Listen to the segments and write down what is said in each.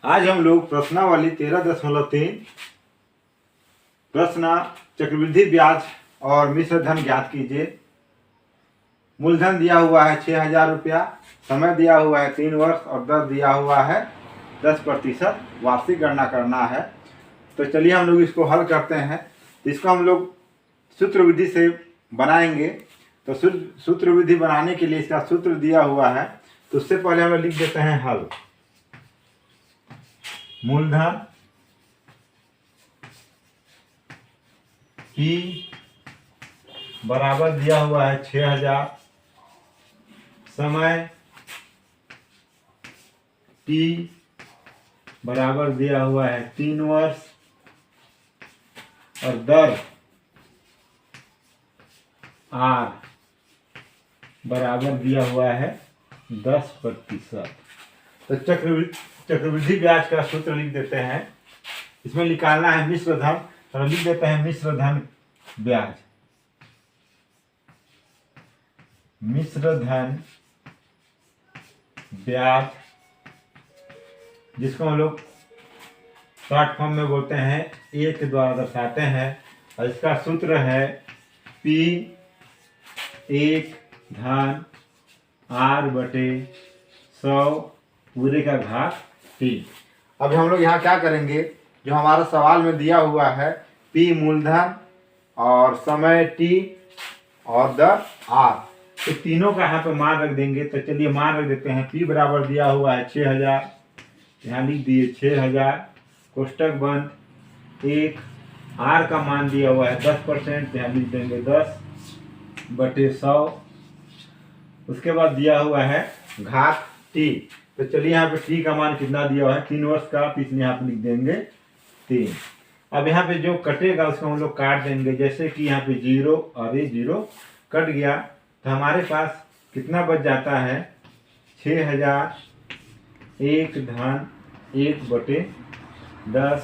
आज हम लोग प्रश्नावली 13.3 प्रश्न चक्रवृद्धि ब्याज और मिश्र धन ज्ञात कीजिए। मूलधन दिया हुआ है 6,000 रुपया, समय दिया हुआ है 3 वर्ष और दर दिया हुआ है 10%। वार्षिक गणना करना है। तो चलिए हम लोग इसको हल करते हैं। इसको हम लोग सूत्र विधि से बनाएंगे। तो सूत्र विधि बनाने के लिए इसका सूत्र दिया हुआ है, तो उससे पहले हम लोग लिख देते हैं हल। मूलधन P बराबर दिया हुआ है 6,000, समय T बराबर दिया हुआ है 3 वर्ष और दर R बराबर दिया हुआ है 10%। तो चक्रवृद्धि ब्याज का सूत्र लिख देते हैं। इसमें निकालना है मिश्र धन, तो लिख देते हैं मिश्र धन ब्याज। मिश्र धन ब्याज जिसको हम लोग शॉर्ट फॉर्म में बोलते हैं ए के द्वारा दर्शाते हैं, और इसका सूत्र है P 1 धन R/100 पूरे का घात 3। अब हम लोग यहाँ क्या करेंगे, जो हमारा सवाल में दिया हुआ है P मूलधन और समय T और दर R, तो तीनों का यहाँ पे मान रख देंगे। तो चलिए मान रख देते हैं। P बराबर दिया हुआ है 6,000, यहाँ लिख दिए 6,000, कोष्टक बंद 1। R का मान दिया हुआ है 10%, यहाँ लिख देंगे 10/100। उसके बाद दिया हुआ है घात T। तो चलिए यहाँ पे T का मान कितना दिया हुआ है 3 वर्ष का, तो इसलिए यहाँ पे लिख देंगे 3। अब यहाँ पे जो कटेगा उसको हम लोग काट देंगे। जैसे कि यहाँ पे 0 और ये 0 कट गया, तो हमारे पास कितना बच जाता है 6,000 1 धन 1/10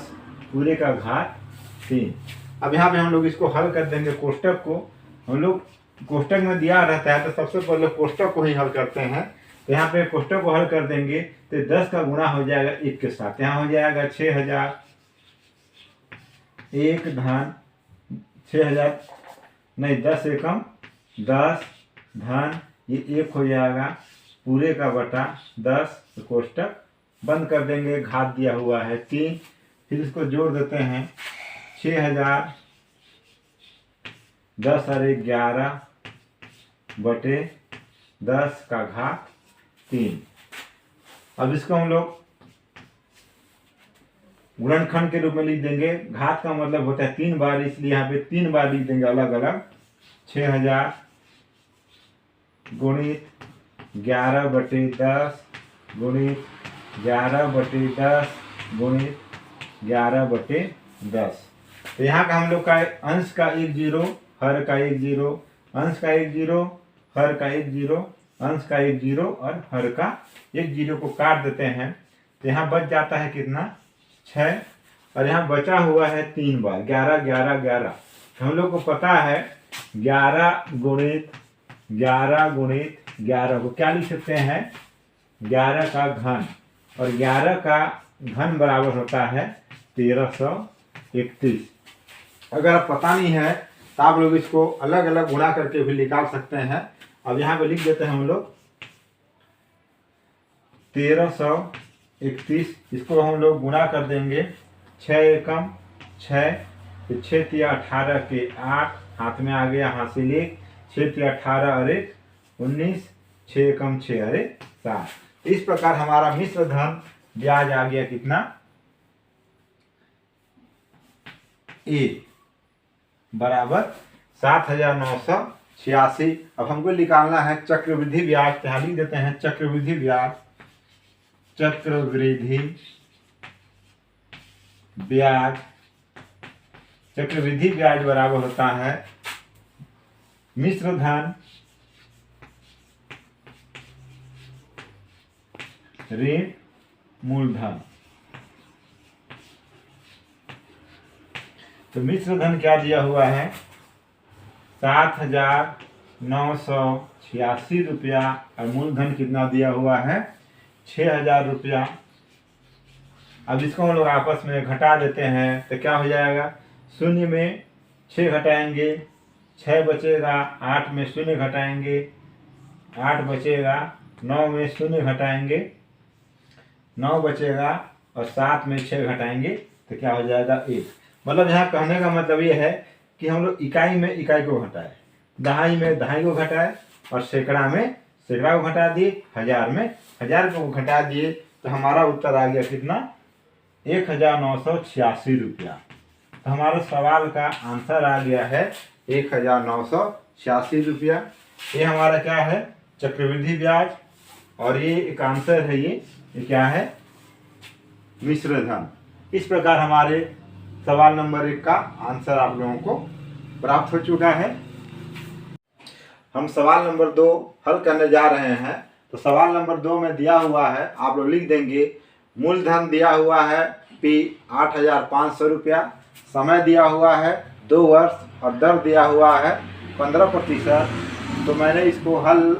पूरे का घात 3। अब यहाँ पे हम लोग इसको हल कर देंगे। कोष्टक को हम लोग कोष्टक में दिया रहता है, तो सबसे पहले कोष्टक को ही हल करते हैं। तो यहाँ पे कोष्टक को हल कर देंगे तो 10 का गुणा हो जाएगा 1 के साथ। यहाँ हो जाएगा 6,000 1 धन 6,000 नहीं 10 एकम 10 धन ये 1 हो जाएगा पूरे का बटा 10। तो कोष्टक बंद कर देंगे। घात दिया हुआ है 3। फिर इसको जोड़ देते हैं 6,000 10 और 11/10 का घात 3। अब इसको हम लोग गुणनखंड के रूप में लिख देंगे। घात का मतलब होता है 3 बार, इसलिए यहाँ पे 3 बार लिख देंगे अलग अलग। 6,000 गुणित 11/10 गुणित 11/10 गुणित 11/10। तो यहाँ का हम लोग का अंश का 1 0, हर का 1 0, अंश का 1 0, हर का 1 0, अंश का 1 0 और हर का 1 0 को काट देते हैं। तो यहाँ बच जाता है कितना 6, और यहाँ बचा हुआ है 3 बार 11 11 11। हम लोग को पता है 11 गुणित 11 गुणित 11 को क्या लिख सकते हैं 11 का घन, और 11 का घन बराबर होता है 1331। अगर आप पता नहीं है तो आप लोग इसको अलग अलग गुणा करके भी निकाल सकते हैं। अब यहाँ पे लिख देते हैं हम लोग 1331। इसको हम लोग गुणा कर देंगे 6 एकम 6, तो 6 तिया 18 के 8, हाथ में आ गया हाथ से लेख 6 तिया 18 और 1 19, 6 एकम 6 और 1 7। इस प्रकार हमारा मिश्र धन ब्याज आ गया कितना A बराबर 7,986। अब हमको निकालना है चक्रवृद्धि ब्याज। तो यहाँ लिख देते हैं चक्रवृद्धि ब्याज। चक्रवृद्धि ब्याज चक्रवृद्धि ब्याज बराबर होता है मिश्र धन ऋण मूलधन। तो मिश्र धन क्या दिया हुआ है 7,986 रुपया, और मूलधन कितना दिया हुआ है 6,000 रुपया। अब इसको हम लोग आपस में घटा देते हैं तो क्या हो जाएगा, शून्य में 6 घटाएंगे 6 बचेगा, 8 में शून्य घटाएंगे 8 बचेगा, 9 में शून्य घटाएंगे 9 बचेगा, और 7 में 6 घटाएंगे तो क्या हो जाएगा 1। मतलब यहाँ कहने का मतलब ये है कि हम लोग इकाई में इकाई को घटाए, दहाई में दहाई को घटाए, और सैकड़ा में सैकड़ा को घटा दिए, हजार में हजार को घटा दिए, तो हमारा उत्तर आ गया कितना, 1986 रुपया। तो हमारे सवाल का आंसर आ गया है 1986 रुपया। ये हमारा क्या है, चक्रवृद्धि ब्याज, और ये एक आंसर है, ये क्या है, मिश्र धन। इस प्रकार हमारे सवाल नंबर 1 का आंसर आप लोगों को प्राप्त हो चुका है। हम सवाल नंबर 2 हल करने जा रहे हैं। तो सवाल नंबर 2 में दिया हुआ है, आप लोग लिख देंगे, मूलधन दिया हुआ है P 8,500 रुपया, समय दिया हुआ है 2 वर्ष, और दर दिया हुआ है 15%। तो मैंने इसको हल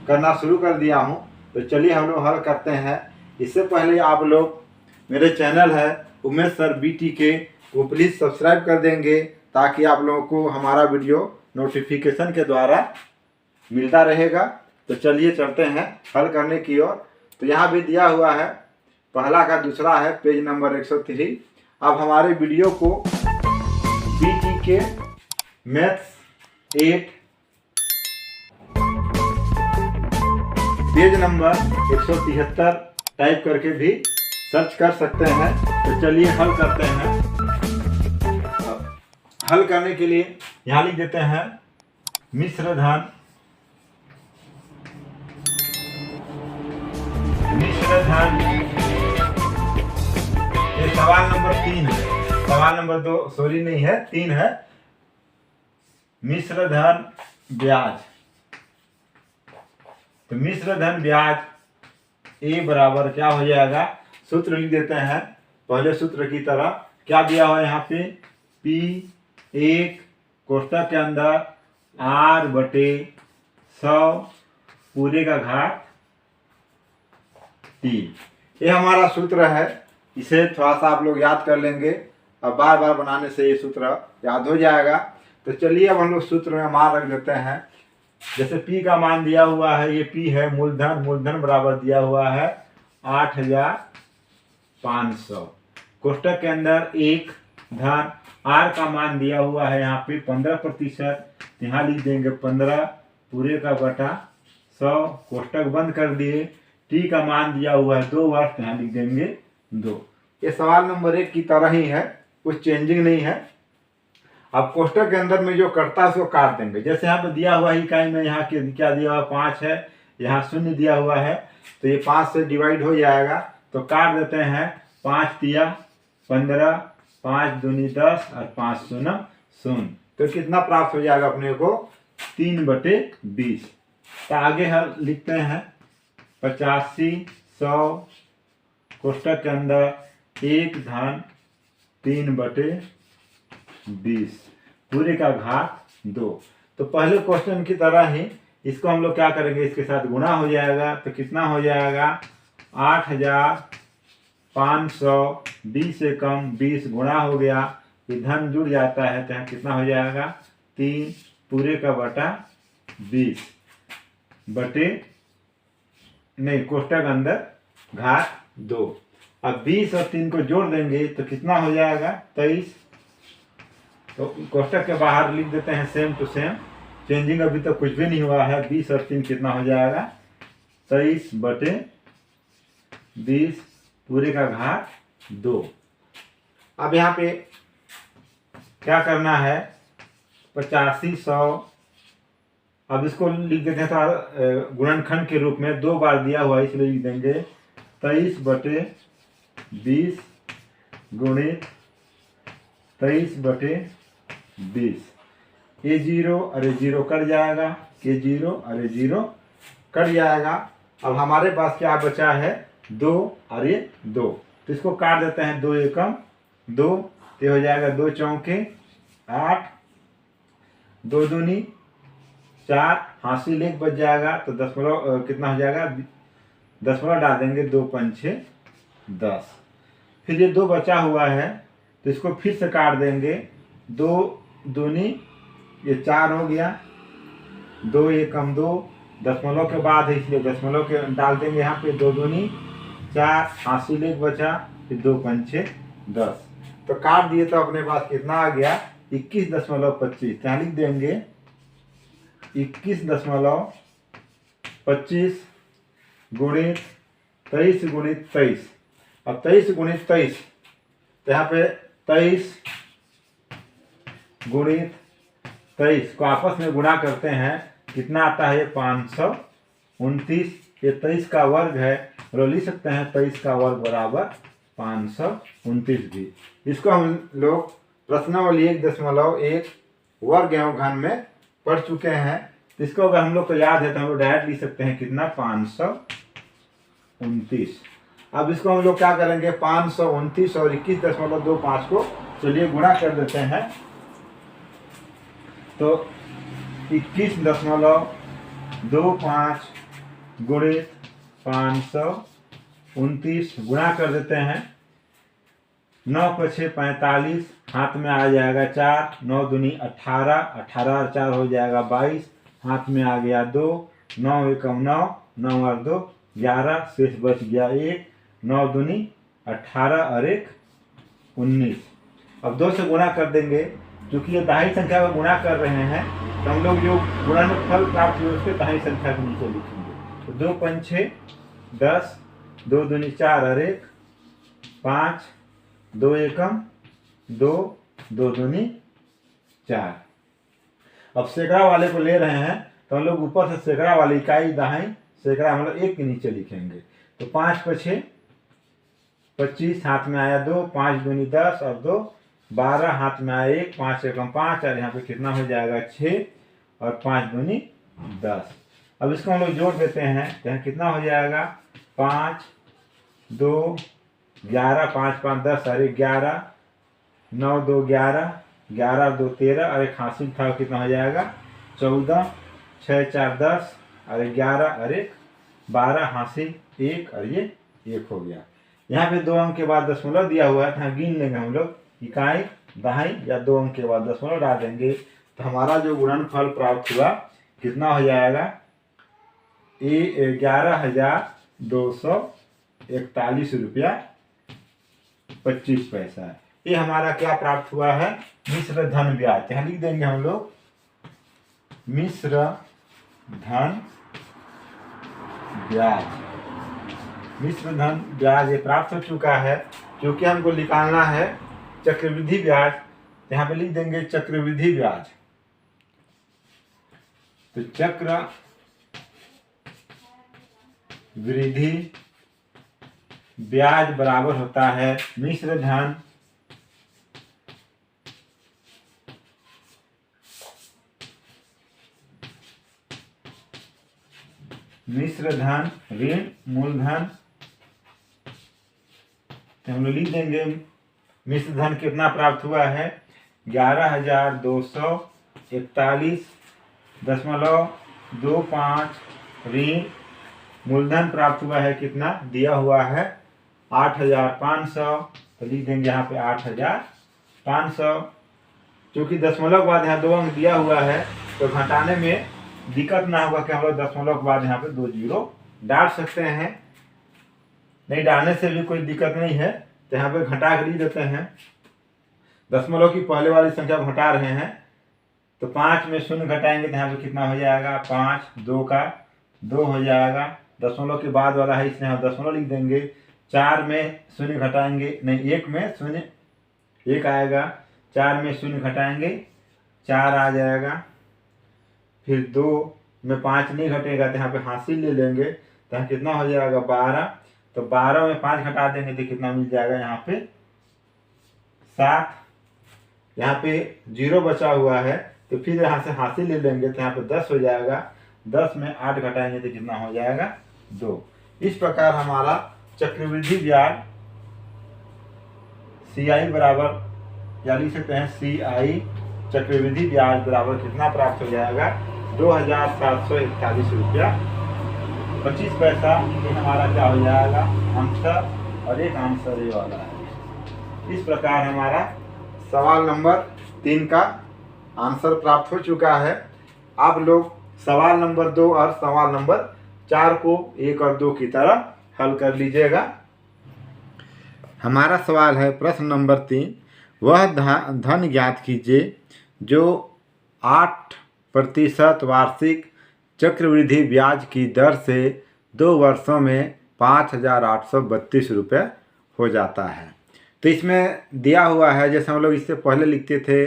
करना शुरू कर दिया हूँ। तो चलिए हम लोग हल करते हैं। इससे पहले आप लोग मेरे चैनल है उमेश सर BTK वो प्लीज़ सब्सक्राइब कर देंगे, ताकि आप लोगों को हमारा वीडियो नोटिफिकेशन के द्वारा मिलता रहेगा। तो चलिए चलते हैं हल करने की ओर। तो यहाँ भी दिया हुआ है, पहला का दूसरा है, पेज नंबर 103। अब हमारे वीडियो को BTK maths 8 page number 173 type करके भी सर्च कर सकते हैं। तो चलिए हल करते हैं। हल करने के लिए यहाँ लिख देते हैं, मिश्र धन, मिश्र धन, ये सवाल नंबर 3 है, सवाल नंबर 2 सॉरी नहीं है, 3 है। मिश्र धन ब्याज, तो मिश्र धन ब्याज ए बराबर क्या हो जाएगा, सूत्र लिख देते हैं पहले सूत्र की तरह। क्या दिया हुआ है यहाँ पे, P1 कोष्टक के अंदर R/100 पूरे का घात 3। ये हमारा सूत्र है। इसे थोड़ा सा आप लोग याद कर लेंगे, अब बार बार बनाने से ये सूत्र याद हो जाएगा। तो चलिए अब हम लोग सूत्र में मान रख देते हैं। जैसे P का मान दिया हुआ है, ये P है मूलधन, मूलधन बराबर दिया हुआ है 8,500, कोष्टक के अंदर 1 धन, R का मान दिया हुआ है यहाँ पे 15%, यहाँ लिख देंगे 15 पूरे का बटा 100, कोष्टक बंद कर दिए। T का मान दिया हुआ है 2 वर्ष, यहाँ लिख देंगे 2। ये सवाल नंबर 1 की तरह ही है, कुछ चेंजिंग नहीं है। अब कोष्टक के अंदर में जो करता है उसको काट देंगे। जैसे यहाँ पे दिया हुआ है इकाई में, यहाँ के क्या दिया हुआ 5 है, यहाँ 0 दिया हुआ है, तो ये 5 से डिवाइड हो जाएगा। तो काट देते हैं, 5 तिया 15, 5 दूनी 10 और 5 शून्य 0। तो कितना प्राप्त हो जाएगा अपने को, 3/20। तो आगे हम लिखते हैं 85 100 कोष्टक के अंदर 1 धन 3/20 पूरे का घात 2। तो पहले क्वेश्चन की तरह ही इसको हम लोग क्या करेंगे, इसके साथ गुणा हो जाएगा। तो कितना हो जाएगा, 8,500, 20 से कम 20 गुणा हो गया, ये धन जुड़ जाता है, तो यहाँ कितना हो जाएगा, 3 पूरे का बटा 20 बटे नहीं कोष्टक अंदर घात 2। अब 20 और 3 को जोड़ देंगे तो कितना हो जाएगा, 23। तो कोष्टक के बाहर लिख देते हैं सेम टू सेम, चेंजिंग अभी तक कुछ भी नहीं हुआ है। 20 और 3 कितना हो जाएगा, 23/20 पूरे का घात 2। अब यहाँ पे क्या करना है, 85 100, अब इसको लिख देते हैं तो गुणनखंड के रूप में 2 बार दिया हुआ है, इसलिए लिख देंगे 23/20 गुणित 23/20। ये 0 अरे 0 कट जाएगा, ये 0 अरे 0 कट जाएगा। अब हमारे पास क्या बचा है, 2 और ये 2, तो इसको काट देते हैं, 2 एकम 2, तो हो जाएगा 2 चौके 8, 2 दूनी 4, हासिल 1 बच जाएगा। तो दशमलव कितना हो जाएगा, दशमलव डाल देंगे, 2 पंचे 10। फिर ये 2 बचा हुआ है तो इसको फिर से काट देंगे। 2 दूनी ये 4 हो गया, 2 एकम 2, दशमलव के बाद है इसलिए दशमलव के डाल देंगे यहाँ पे। 2 दूनी 4, हासिल 1 बचा, फिर 2 पंचे 10। तो काट दिए तो अपने पास कितना आ गया 21.25। यहाँ लिख देंगे 21.25 गुणित 23 गुणित 23। अब 23 गुणित 23 तो यहाँ पे 23 गुणित 23 को आपस में गुणा करते हैं, कितना आता है 529। ये 23 का वर्ग है और लिख सकते हैं 23 का वर्ग बराबर 529 भी। इसको हम लोग प्रश्नावली 1.1 वर्ग एवं घन में पढ़ चुके हैं। इसको अगर हम लोग को याद है तो हम लोग डायरेक्ट लिख सकते हैं कितना 529। अब इसको हम लोग क्या करेंगे 529 और 21.25 को चलिए गुणा कर देते हैं। तो 21.25 गुणित 529 गुणा कर देते हैं। 9 × 6 45, हाथ में आ जाएगा 4, 9 दूनी 18, 18 और 4 हो जाएगा 22, हाथ में आ गया 2, 9 एकम 9, 9 और 2 11, शेष बच गया 1, 9 दूनी 18 और 1 19। अब 2 से गुणा कर देंगे, क्योंकि ये दाहिनी संख्या को गुणा कर रहे हैं तो हम लोग जो गुणनफल प्राप्त हुए उसके दाहिनी संख्या के नीचे लिखेंगे। तो 2 पंचे 10, 2 दूनी 4 और 1 5, 2 एकम 2, 2 दूनी 4। अब सैकड़ा वाले को ले रहे हैं तो हम लोग ऊपर से सैकड़ा वाली इकाई दाहिनी सैकड़ा हम लोग 1 के नीचे लिखेंगे। तो 5 × 6 25, हाथ में आया 2, 5 दूनी 10 और 2 12, हाथ में आया 1, 5 एकम 5 और यहाँ पे कितना हो जाएगा 6 और 5 दूनी 10। अब इसको हम लोग जोड़ देते हैं तो यहाँ कितना हो जाएगा 5 2 11, 5 5 10 और 11, 9 2 11, 11 2 13 और 1 हासिल था कितना हो जाएगा 14, 6 4 10 और 11 और 1 12, हासिल 1 और ये 1 हो गया। यहाँ पे 2 अंक के बाद दशमलव दिया हुआ है तो यहाँ गिन लेंगे हम लोग इकाई दाहिनी या 2 अंक के बाद दशमलव डाल देंगे तो हमारा जो गुणनफल प्राप्त हुआ कितना हो जाएगा 11,241 रुपया 25 पैसा। ये हमारा क्या प्राप्त हुआ है मिश्र धन ब्याज। यहाँ लिख देंगे हम लोग मिश्र धन ब्याज। मिश्र धन ब्याज ये प्राप्त हो चुका है। क्योंकि हमको निकालना है चक्रवृद्धि ब्याज, यहाँ पे लिख देंगे चक्रवृद्धि ब्याज। तो चक्र वृद्धि ब्याज बराबर होता है मिश्र धन ऋण मूलधन। तो हम लोग लिख देंगे मिश्र धन कितना प्राप्त हुआ है 11,241.25 ऋण मूलधन प्राप्त हुआ है कितना दिया हुआ है 8,500। तो लिख देंगे यहाँ पे 8,500। क्योंकि दशमलव के बाद यहाँ 2 अंक दिया हुआ है तो घटाने में दिक्कत ना होगा कि हम लोग दशमलव के बाद यहाँ पे 2 जीरो डाल सकते हैं। नहीं डालने से भी कोई दिक्कत नहीं है तो यहाँ पे घटा कर लिख देते हैं। दशमलव की पहले वाली संख्या घटा रहे हैं तो 5 में 0 घटाएंगे तो यहाँ पे कितना हो जाएगा 5, 2 का 2 हो जाएगा। दशमलव के बाद वाला है इसमें हम दशमलव लिख देंगे। 4 में 0 घटाएंगे, नहीं 1 में 0 1 आएगा। 4 में 0 घटाएंगे 4 आ जाएगा। फिर 2 में 5 नहीं घटेगा तो यहाँ पे हासिल ले लेंगे तो यहाँ कितना हो जाएगा 12। तो 12 में 5 घटा देंगे तो कितना मिल जाएगा यहाँ पे 7। यहाँ पे 0 बचा हुआ है तो फिर यहाँ से हासिल ले लेंगे तो यहाँ पे 10 हो जाएगा। 10 में 8 घटाएंगे तो कितना हो जाएगा 2। इस प्रकार हमारा चक्रवृद्धि ब्याज CI बराबर या लिख सकते हैं CI चक्रवृद्धि ब्याज बराबर कितना प्राप्त हो जाएगा 2,741 रुपया 25 पैसा। ये हमारा क्या हो जाएगा आंसर, और एक आंसर ये वाला है। इस प्रकार हमारा सवाल नंबर 3 का आंसर प्राप्त हो चुका है। आप लोग सवाल नंबर 2 और सवाल नंबर 4 को 1 और 2 की तरह हल कर लीजिएगा। हमारा सवाल है प्रश्न नंबर 3, वह धन ज्ञात कीजिए जो 8% वार्षिक चक्रवृद्धि ब्याज की दर से 2 वर्षों में 5,832 रुपये हो जाता है। तो इसमें दिया हुआ है, जैसे हम लोग इससे पहले लिखते थे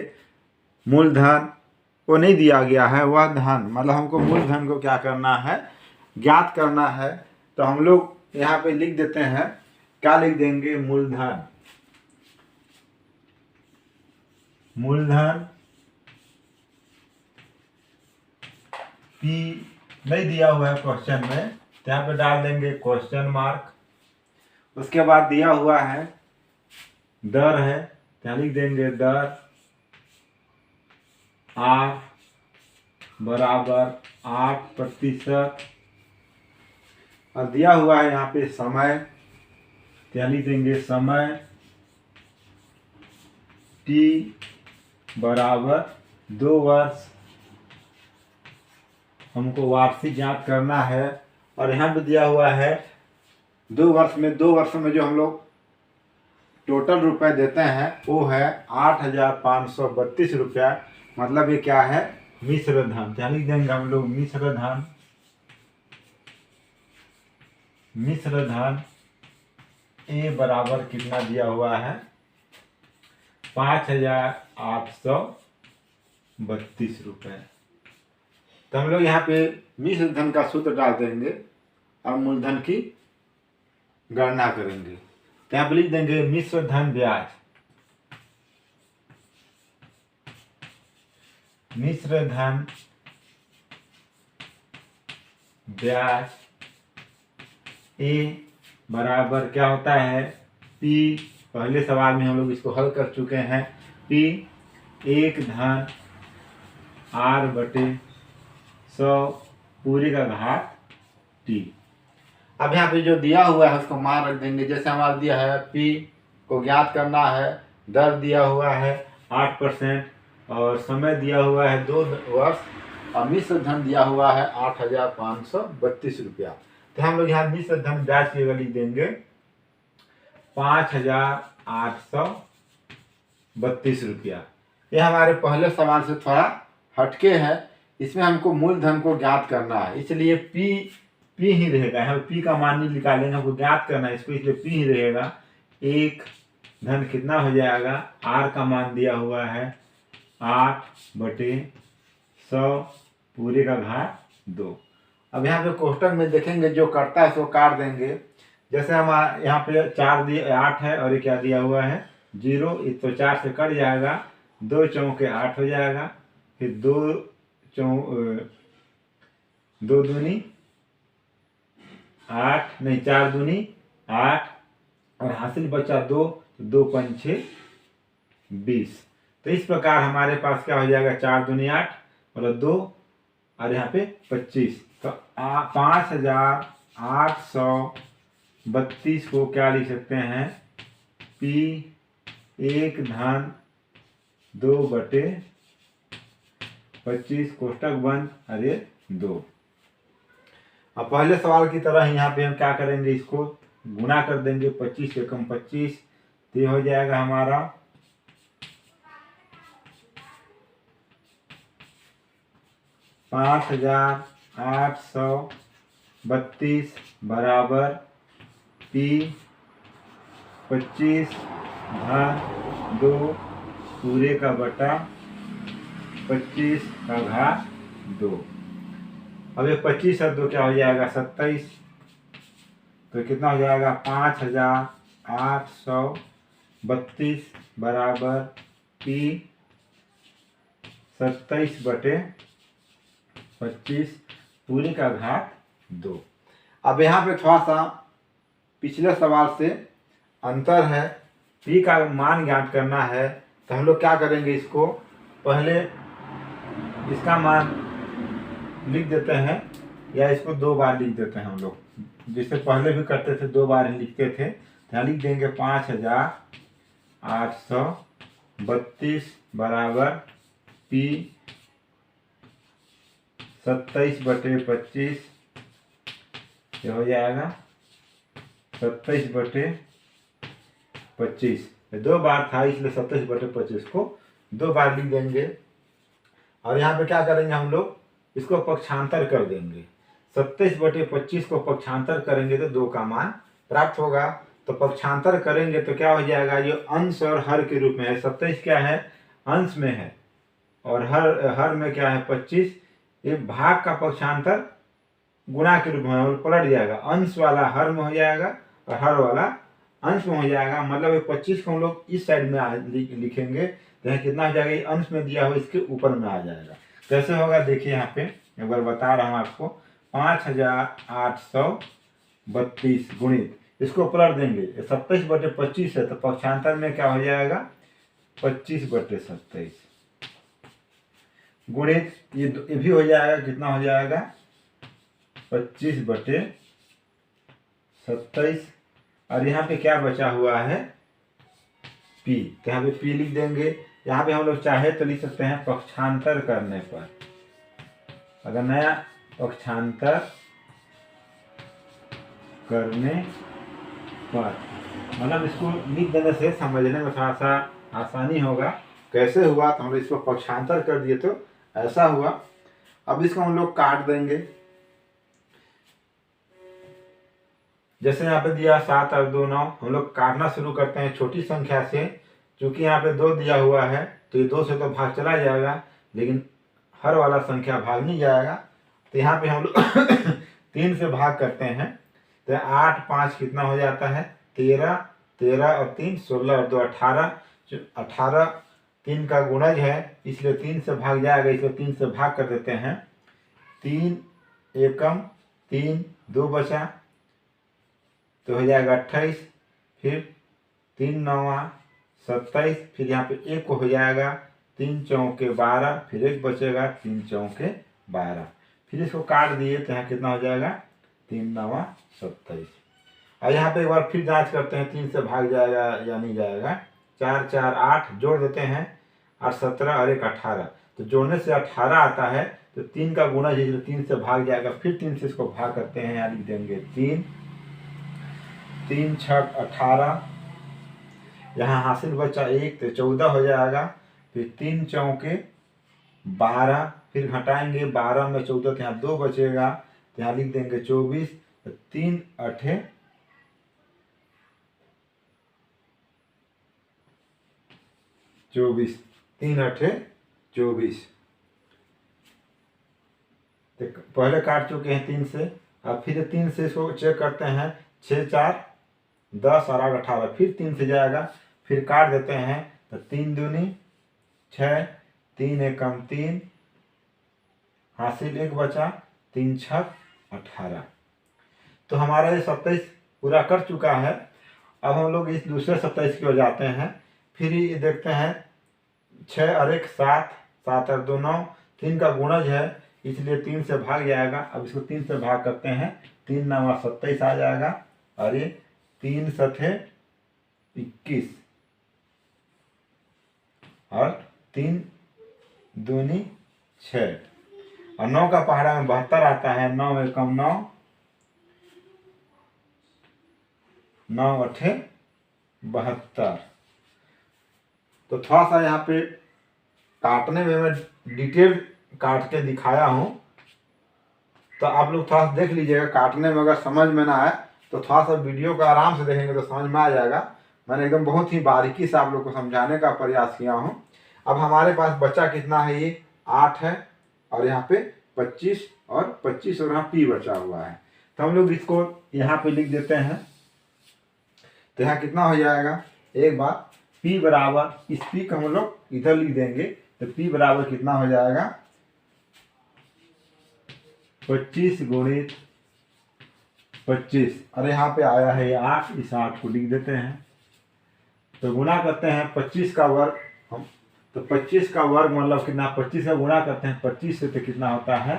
मूलधन, वो नहीं दिया गया है। वह धन मतलब हमको मूलधन को क्या करना है, ज्ञात करना है। तो हम लोग यहाँ पे लिख देते हैं, क्या लिख देंगे, मूलधन। मूलधन P नहीं दिया हुआ है क्वेश्चन में, तो यहाँ पे डाल देंगे क्वेश्चन मार्क। उसके बाद दिया हुआ है दर है, यहाँ लिख देंगे दर R बराबर 8%। और दिया हुआ है यहाँ पे समय, तो यहाँ लिख देंगे समय T बराबर 2 वर्ष। हमको वार्षिक ज्ञात करना है। और यहाँ पे दिया हुआ है 2 वर्षों में जो हम लोग टोटल रुपए देते हैं वो है 8,532 रुपया। मतलब ये क्या है, मिश्र धन। क्या लिख देंगे हम लोग, मिश्र धन। मिश्र धन ए बराबर कितना दिया हुआ है, 5,832 रुपये। तो हम लोग यहाँ पे मिश्र धन का सूत्र डाल देंगे और मूलधन की गणना करेंगे। तो यहाँ पे लिख देंगे मिश्र धन ब्याज। मिश्र धन ब्याज ए बराबर क्या होता है, P। पहले सवाल में हम लोग इसको हल कर चुके हैं। P 1 धन R/100 पूरे का घात T। अब यहाँ पे जो दिया हुआ है उसको मान रख देंगे। जैसे हमारा दिया है P को ज्ञात करना है, दर दिया हुआ है 8% और समय दिया हुआ है 2 वर्ष और मिश्र धन दिया हुआ है 8,532 रुपया। तो हम लोग यहाँ मिश्र धन ब्याज की जगह लिख देंगे 5,832 रुपया। ये हमारे पहले सवाल से थोड़ा हटके है। इसमें हमको मूलधन को ज्ञात करना है, इसलिए P ही रहेगा। हम P का मान नहीं निकालेंगे, हमको ज्ञात करना है इसको, इसलिए P ही रहेगा। 1 धन कितना हो जाएगा, R का मान दिया हुआ है 8/100 पूरे का घात 2। अब यहाँ पे कोष्टक में देखेंगे जो करता है इसको काट देंगे। जैसे हम यहाँ पे 8 है और ये क्या दिया हुआ है 0, तो 4 से कट जाएगा, 2 चौके 8 हो जाएगा। फिर 2 दूनी 8 नहीं 4 दूनी 8 और हासिल बचा 2, 2 पंचे 20। तो इस प्रकार हमारे पास क्या हो जाएगा, 4 दूनी 8 मतलब 2 और यहाँ पे 25। तो 5,832 को क्या लिख सकते हैं, P 1 धन 2/25 कोष्टक बंद अरे 2। अब पहले सवाल की तरह यहाँ पे हम क्या करेंगे, इसको गुना कर देंगे। 25 से कम 25, तो ये हो जाएगा हमारा 5,832 बराबर P 25 धन 2 पूरे का बटा 25 का घात 2। अब ये 25 और 2 क्या हो जाएगा 27। तो कितना हो जाएगा 5,832 बराबर P 27/25 पूरे का घात 2। अब यहाँ पे थोड़ा सा पिछले सवाल से अंतर है। P का मान ज्ञात करना है, तो हम लोग क्या करेंगे, इसको पहले इसका मान लिख देते हैं या इसको 2 बार लिख देते हैं हम लोग, जिससे पहले भी करते थे 2 बार ही लिखते थे। यहाँ लिख देंगे 5,000 832 बराबर P 27/25, ये हो जाएगा 27/25। दो बार था इसलिए 27/25 को दो बार लिख देंगे। और यहाँ पे क्या करेंगे हम लोग, इसको पक्षांतर कर देंगे। 27/25 को पक्षांतर करेंगे तो 2 का मान प्राप्त होगा। तो पक्षांतर करेंगे तो क्या हो जाएगा, ये अंश और हर के रूप में है। 27 क्या है, अंश में है, और हर में क्या है 25। ये भाग का पक्षांतर गुणा के रूप में पलट जाएगा, अंश वाला हर में हो जाएगा और हर वाला अंश में हो जाएगा। मतलब ये 25 को हम लोग इस साइड में लिखेंगे तो यहाँ कितना हो जाएगा, ये अंश में दिया हुआ इसके ऊपर में आ जाएगा। कैसे होगा देखिए, यहाँ पे एक बार बता रहा हूँ आपको। 5832 गुणित, इसको पलट देंगे, 27/25 है तो पक्षांतर में क्या हो जाएगा 25/27 गुणित ये भी हो जाएगा, कितना हो जाएगा 25/27। और यहाँ पे क्या बचा हुआ है P, तो यहाँ पे P लिख देंगे। यहाँ पे हम लोग चाहे तो लिख सकते हैं पक्षांतर करने पर, अगर नया पक्षांतर करने पर, मतलब इसको लिख देने से समझने में थोड़ा सा आसानी होगा। कैसे हुआ, तो हम लोग इसको पक्षांतर कर दिए तो ऐसा हुआ। अब इसको हम लोग काट देंगे। जैसे यहाँ पे दिया 7 और 2 9, हम लोग काटना शुरू करते हैं छोटी संख्या से। क्योंकि यहाँ पे 2 दिया हुआ है तो ये 2 से तो भाग चला जाएगा, लेकिन हर वाला संख्या भाग नहीं जाएगा। तो यहाँ पे हम लोग 3 से भाग करते हैं तो 8 5 कितना हो जाता है 13, 13 और 3 16 और 2 18, 18 3 का गुणज है इसलिए 3 से भाग जाएगा, इसलिए 3 से भाग कर देते हैं। 3 एकम 3, 2 बचा तो हो जाएगा 28, फिर 3 9 27, फिर यहाँ पे 1 हो जाएगा, 3 चौके 12, फिर 1 बचेगा, 3 चौके 12, फिर इसको काट दिए तो यहाँ कितना हो जाएगा 3 9 27। और यहाँ पे एक बार फिर जांच करते हैं 3 से भाग जाएगा या नहीं जाएगा। 4 4 8 जोड़ देते हैं, और 17 और 1 18, तो जोड़ने से 18 आता है तो 3 का गुणा है 3 से भाग जाएगा। फिर 3 से इसको भाग करते हैं, यहाँ लिख देंगे 3 3 6 18, यहाँ हासिल बचा 1 तो 14 हो जाएगा, फिर 3 चौके 12, फिर घटाएंगे 12 में 14 तो यहाँ 2 बचेगा तो यहाँ लिख देंगे 24, तो 3 8 24, 3 8 24। तो पहले काट चुके हैं 3 से, अब फिर 3 से इसको चेक करते हैं। 6 4 10 और 8 18, फिर 3 से जाएगा, फिर काट देते हैं तो 3 दूनी 6, 3 एकम 3, हासिल 1 बचा, 3 6 18। तो हमारा ये 27 पूरा कर चुका है। अब हम लोग इस दूसरे 27 की ओर जाते हैं। फिर ये देखते हैं 6 और 1 7, 7 और 2 9, 3 का गुणज है इसलिए 3 से भाग जाएगा। अब इसको 3 से भाग करते हैं, 3 9 27 आ जाएगा, और ये 3 7 21, और 3 दूनी 6, और 9 का पहाड़ा में 72 आता है। 9 एकम 9, 9 8 72। तो थोड़ा सा यहाँ पे काटने में मैं डिटेल काट के दिखाया हूँ, तो आप लोग थोड़ा सा देख लीजिएगा। काटने में अगर समझ में ना आए तो थोड़ा सा वीडियो को आराम से देखेंगे तो समझ में आ जाएगा। मैंने एकदम बहुत ही बारीकी से आप लोग को समझाने का प्रयास किया हूँ। अब हमारे पास बचा कितना है, ये 8 है, और यहाँ पे 25 और 25 और यहाँ P बचा हुआ है। तो हम लोग इसको यहाँ पे लिख देते हैं, तो यहाँ कितना हो जाएगा, एक बार P बराबर, इस P को हम लोग इधर लिख देंगे तो P बराबर कितना हो जाएगा 25 गुणित 25, और यहाँ पे आया है 8, इस 8 को लिख देते हैं। तो गुणा करते हैं 25 का वर्ग, हम तो 25 का वर्ग मतलब कितना, 25 का गुणा करते हैं 25 से तो कितना होता है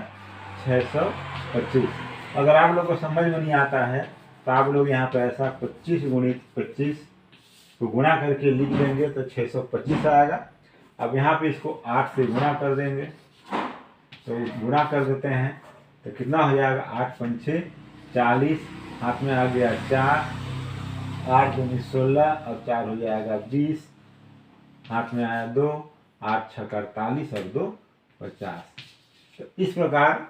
625। अगर आप लोग को समझ में नहीं आता है तो आप लोग यहाँ पे ऐसा 25 गुणित 25 इसको गुणा करके लिख देंगे तो 625 आएगा। अब यहाँ पे इसको 8 से गुणा कर देंगे, तो गुणा कर देते हैं तो कितना हो जाएगा, 8 पंचे 40, हाथ में आ गया 4, 8 दूनी 16 और 4 हो जाएगा 20, हाथ में आया 2, 8 छक्का 48 और 2 50। तो इस प्रकार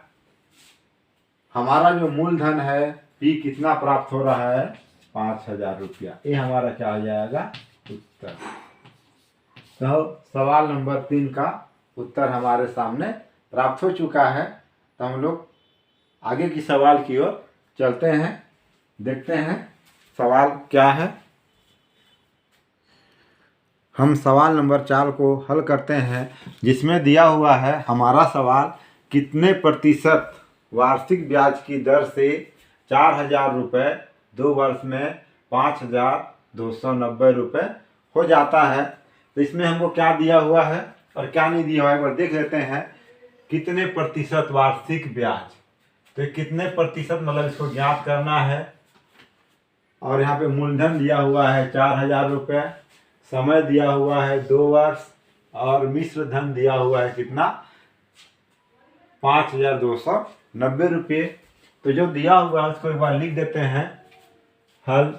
हमारा जो मूलधन है पी कितना प्राप्त हो रहा है, 5000 रुपया। ये हमारा क्या हो जाएगा, उत्तर। तो सवाल नंबर 3 का उत्तर हमारे सामने प्राप्त हो चुका है। तो हम लोग आगे की सवाल की ओर चलते हैं, देखते हैं सवाल क्या है। हम सवाल नंबर 4 को हल करते हैं, जिसमें दिया हुआ है हमारा सवाल, कितने प्रतिशत वार्षिक ब्याज की दर से 4000 रुपये 2 वर्ष में 5290 रुपये हो जाता है। तो इसमें हमको क्या दिया हुआ है और क्या नहीं दिया हुआ है, एक बार देख लेते हैं। कितने प्रतिशत वार्षिक ब्याज, तो कितने प्रतिशत मतलब इसको ज्ञात करना है। और यहाँ पे मूलधन दिया हुआ है 4000 रुपये, समय दिया हुआ है 2 वर्ष और मिश्र धन दिया हुआ है कितना, 5290 रुपये। तो जो दिया हुआ है उसको एक बार लिख देते हैं। हल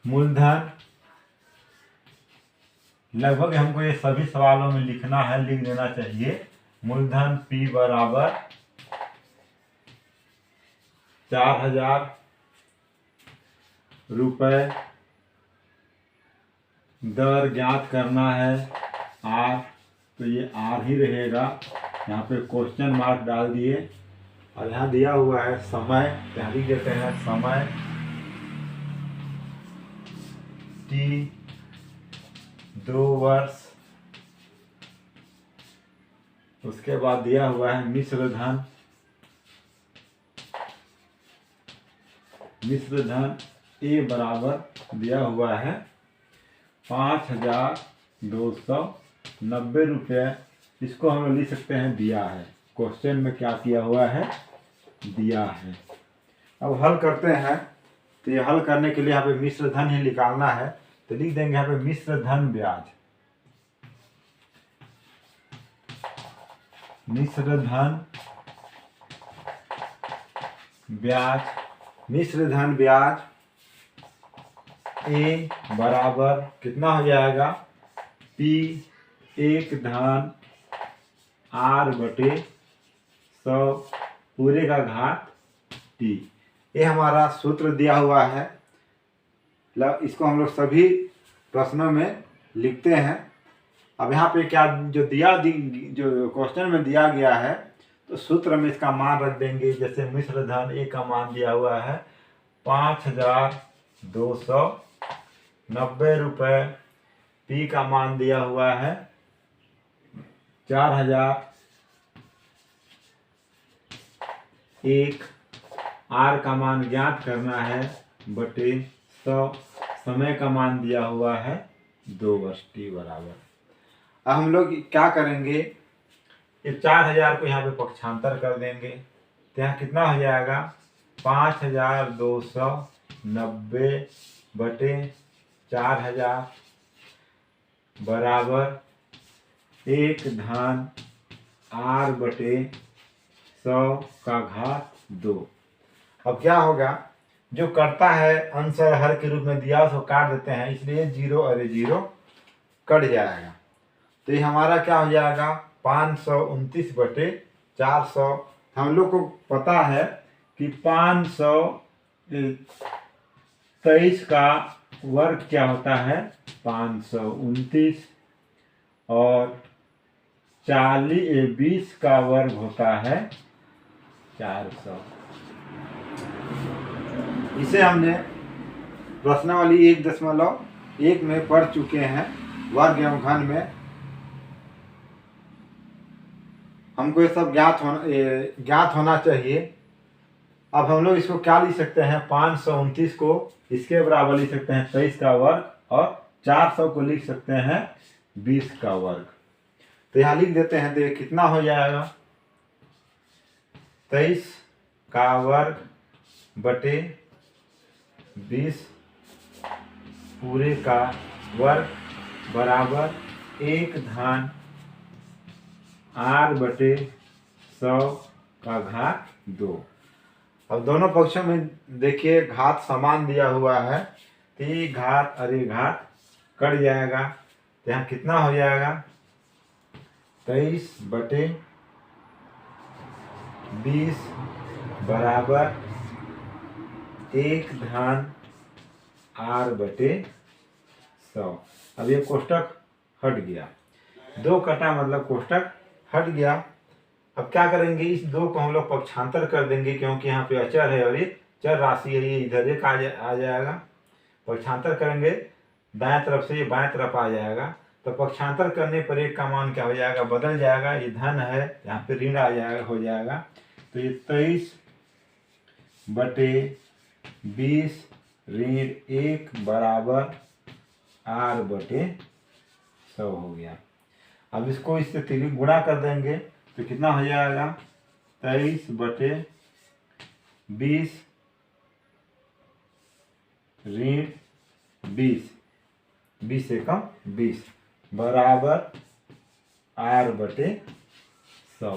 मूलधन, लगभग हमको ये सभी सवालों में लिखना है, लिख देना चाहिए। मूलधन P बराबर 4000 रुपये, दर ज्ञात करना है R, तो ये R ही रहेगा। यहाँ पे क्वेश्चन मार्क डाल दिए और यहाँ दिया हुआ है समय, यहाँ लिख देते हैं समय T 2 वर्ष। उसके बाद दिया हुआ है मिश्र धन, मिश्र धन ए बराबर दिया हुआ है 5290 रुपये। इसको हम लिख सकते हैं दिया है, क्वेश्चन में क्या किया हुआ है, दिया है। अब हल करते हैं, तो ये हल करने के लिए यहाँ पे मिश्र धन ही निकालना है, तो लिख देंगे यहाँ पे मिश्र धन ब्याज, मिश्र धन ब्याज, मिश्र धन ब्याज ए बराबर कितना हो जाएगा, पी 1 धन R बटे 100 पूरे का घात T। ये हमारा सूत्र दिया हुआ है। इसको हम लोग सभी प्रश्नों में लिखते हैं। अब यहाँ पे क्या जो जो क्वेश्चन में दिया गया है, तो सूत्र में इसका मान रख देंगे। जैसे मिश्र धन ए का मान दिया हुआ है 5290 रुपये, पी का मान दिया हुआ है 4000, एक R का मान ज्ञात करना है बटे 100, समय का मान दिया हुआ है 2 वर्ष T बराबर। अब हम लोग क्या करेंगे, ये 4000 को यहाँ पे पक्षांतर कर देंगे, तो यहाँ कितना हो जाएगा, 5290 बटे 4000 बराबर 1 धन R बटे 100 का घात 2। अब क्या होगा, जो करता है अंश और हर के रूप में दिया उसको काट देते हैं, इसलिए 0 और 0 कट जाएगा। तो ये हमारा क्या हो जाएगा, 529 बटे 400। हम लोग को पता है कि 523 का वर्ग क्या होता है, 529, और 20 का वर्ग होता है 400। इसे हमने प्रश्नावली 1.1 में पढ़ चुके हैं, वर्ग एवं घन में। हमको ये सब ज्ञात होना चाहिए। अब हम लोग इसको क्या लिख सकते हैं, 529 को इसके बराबर लिख सकते हैं 23 का वर्ग, और 400 को लिख सकते हैं 20 का वर्ग। तो यहाँ लिख देते हैं, तो ये कितना हो जाएगा, 23 का वर्ग बटे 20 पूरे का वर्ग बराबर 1 धन r बटे 100 का घात 2। अब दोनों पक्षों में देखिए घात समान दिया हुआ है, तो ये घात और ये घात कट जाएगा, तो यहाँ कितना हो जाएगा 23 बटे 20 बराबर 1 धन r बटे 100। अब ये कोष्टक हट गया, 2 कटा मतलब कोष्टक हट गया। अब क्या करेंगे, इस 2 को हम लोग पक्षांतर कर देंगे, क्योंकि यहाँ पे अचर है और ये चर राशि है, ये इधर एक आ जाएगा। पक्षांतर करेंगे दाएं तरफ से ये बाएं तरफ आ जाएगा, तो पक्षांतर करने पर एक का मान क्या हो जाएगा, बदल जाएगा। ये धन है, यहाँ पे ऋण आ जाएगा, हो जाएगा। तो ये 23 बटे 20 ऋण 1 बराबर r बटे 100 हो गया। अब इसको इससे 3 गुणा कर देंगे तो कितना हो जाएगा 23 बटे 20 ऋण 20 से कम 20 बराबर r बटे 100।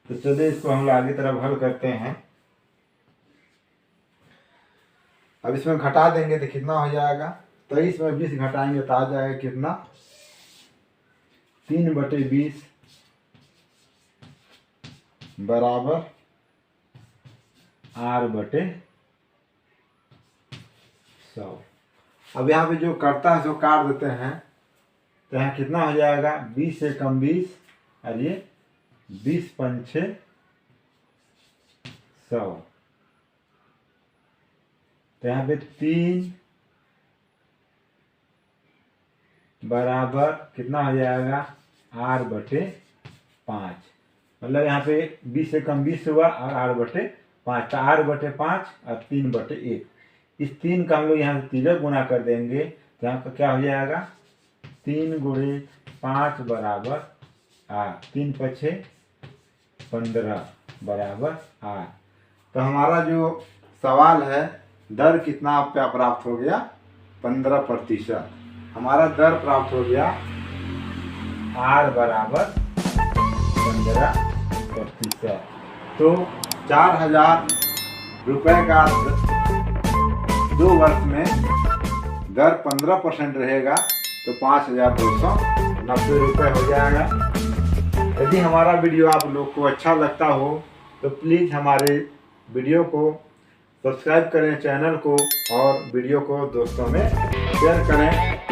तो चलिए इसको हम लोग आगे तरफ हल करते हैं। अब इसमें घटा देंगे तो कितना हो जाएगा, 23 में 20 घटाएंगे तो आ जाएगा कितना 3 बटे 20 बराबर r बटे 100। अब यहाँ पे जो करता है सो काट देते हैं, तो यहाँ कितना हो जाएगा 20 से कम 20 और ये 20 पंचे 100। तो यहाँ पे 3 बराबर कितना हो जाएगा r बटे 5। मतलब यहाँ पे 20 से कम 20 हुआ और r बटे 5, तो r बटे 5 और 3 बटे 1। इस 3 का हम लोग यहाँ से तिलक गुना कर देंगे, तो यहाँ पर क्या हो जाएगा 3 गुणे 5 बराबर r, 3 पछे 15 बराबर r। तो हमारा जो सवाल है दर कितना आपका प्राप्त हो गया 15%। हमारा दर प्राप्त हो गया r बराबर 15%। तो 4000 रुपये का 2 वर्ष में दर 15% रहेगा, तो 5290 रुपये हो जाएगा। यदि हमारा वीडियो आप लोग को अच्छा लगता हो तो प्लीज़ हमारे वीडियो को सब्सक्राइब करें चैनल को, और वीडियो को दोस्तों में शेयर करें।